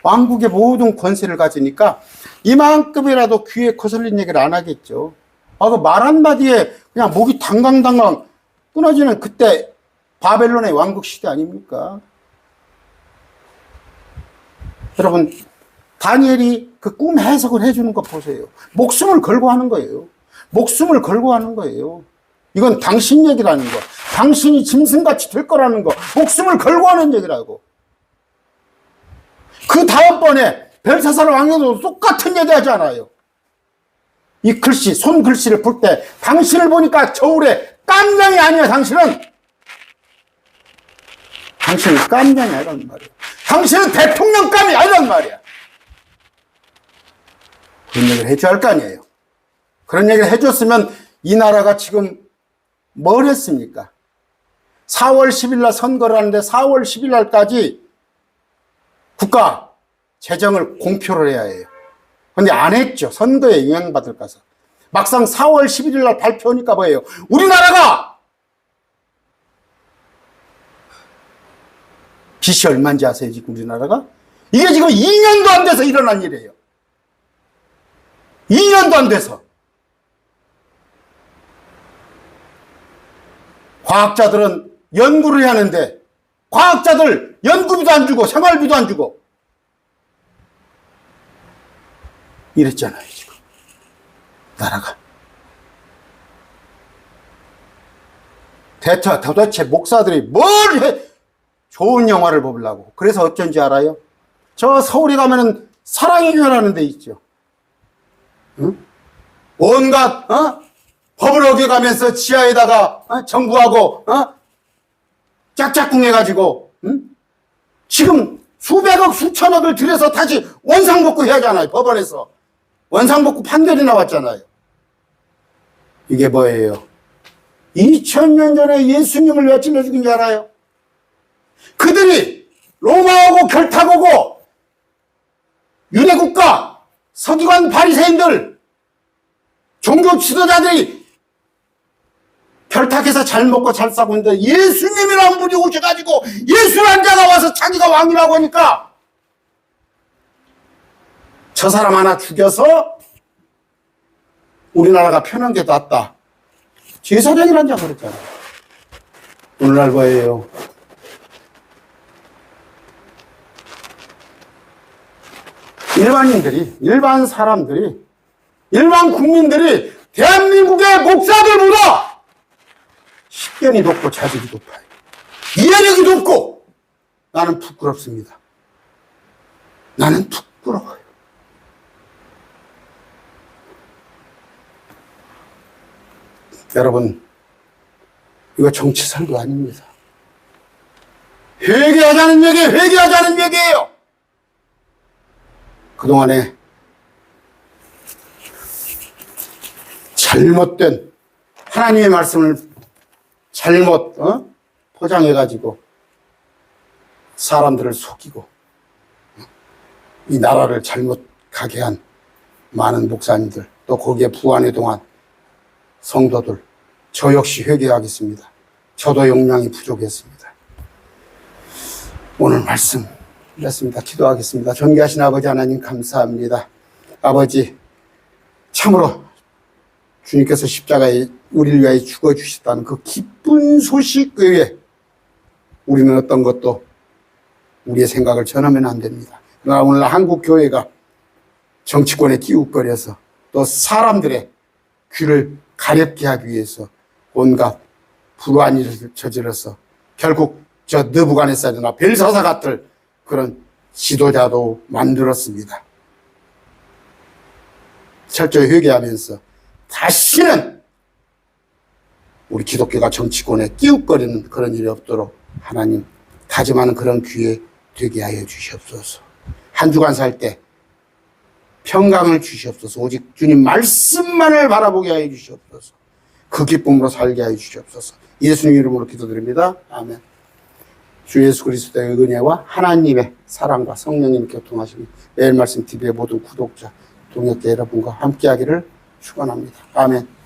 Speaker 3: 왕국의 모든 권세를 가지니까 이만큼이라도 귀에 거슬린 얘기를 안 하겠죠. 그 말 한마디에 그냥 목이 당강당강 끊어지는 그때 바벨론의 왕국 시대 아닙니까? 여러분, 다니엘이 그 꿈 해석을 해주는 거 보세요. 목숨을 걸고 하는 거예요. 목숨을 걸고 하는 거예요. 이건 당신 얘기라는 거. 당신이 짐승같이 될 거라는 거. 목숨을 걸고 하는 얘기라고. 그 다음번에 벨사살 왕에도 똑같은 얘기 하지 않아요. 이 글씨, 손글씨를 볼 때 당신을 보니까 저울에 깜냥이 아니야, 당신은. 당신은 깜냥이 아니란 말이야. 당신은 대통령감이 아니란 말이야. 그런 얘기를 해줘야 할 거 아니에요. 그런 얘기를 해줬으면 이 나라가 지금 뭘 했습니까? 4월 10일 날 선거를 하는데 4월 10일 날까지 국가 재정을 공표를 해야 해요. 근데 안 했죠. 선거에 영향받을까서. 막상 4월 11일 날 발표하니까 뭐예요? 우리나라가 빚이 얼마인지 아세요? 지금 우리나라가? 이게 지금 2년도 안 돼서 일어난 일이에요. 2년도 안 돼서. 과학자들은 연구를 해야 하는데 과학자들 연구비도 안 주고 생활비도 안 주고 이랬잖아요, 지금. 나라가. 도대체 목사들이 뭘 해? 좋은 영화를 보려고. 그래서 어쩐지 알아요? 저 서울에 가면은 사랑의 교회라는 데 있죠. 응? 온갖, 법을 어겨가면서 지하에다가, 정부하고, 짝짝꿍해가지고, 응? 지금 수백억, 수천억을 들여서 다시 원상복구 해야 하잖아요, 법원에서. 원상복구 판결이 나왔잖아요. 이게 뭐예요? 2000년 전에 예수님을 왜 찔러 죽인 줄 알아요? 그들이 로마하고 결탁하고 유대국가, 서기관 바리새인들, 종교 지도자들이 결탁해서 잘 먹고 잘 싸고 있는데 예수님이란 분이 오셔가지고 예수란 자가 와서 자기가 왕이라고 하니까 저 사람 하나 죽여서 우리나라가 편한 게 낫다. 제사장이란 자가 그랬잖아요. 오늘날 뭐예요? 일반인들이, 일반 사람들이, 일반 국민들이 대한민국의 목사들보다 식견이 높고 자질이 높아요. 이해력이 높고 나는 부끄럽습니다. 나는 부끄러워요. 여러분, 이거 정치 설교 아닙니다. 회개하자는 얘기, 회개하자는 얘기예요. 그동안에 잘못된 하나님의 말씀을 잘못 포장해가지고 사람들을 속이고 이 나라를 잘못 가게 한 많은 목사님들, 또 거기에 부안에 동한 성도들, 저 역시 회개하겠습니다. 저도 역량이 부족했습니다. 오늘 말씀 했습니다. 기도하겠습니다. 존귀하신 아버지 하나님 감사합니다. 아버지, 참으로 주님께서 십자가에 우리를 위하여 죽어주셨다는 그 기쁜 소식 외에 우리는 어떤 것도 우리의 생각을 전하면 안 됩니다. 그러나 오늘 한국 교회가 정치권에 끼웃거려서 또 사람들의 귀를 가렵게 하기 위해서 온갖 불우한 일을 저질러서 결국 저 느부갓네살이나 벨사사 같은 그런 지도자도 만들었습니다. 철저히 회개하면서 다시는 우리 기독교가 정치권에 끼웃거리는 그런 일이 없도록 하나님 다짐하는 그런 기회 되게 하여 주시옵소서. 한 주간 살 때 평강을 주시옵소서. 오직 주님 말씀만을 바라보게 하여 주시옵소서. 그 기쁨으로 살게 하여 주시옵소서. 예수님 이름으로 기도드립니다. 아멘. 주 예수 그리스도의 은혜와 하나님의 사랑과 성령님 교통하시기 매일 말씀 TV의 모든 구독자, 동역자 여러분과 함께하기를 축원합니다. 아멘.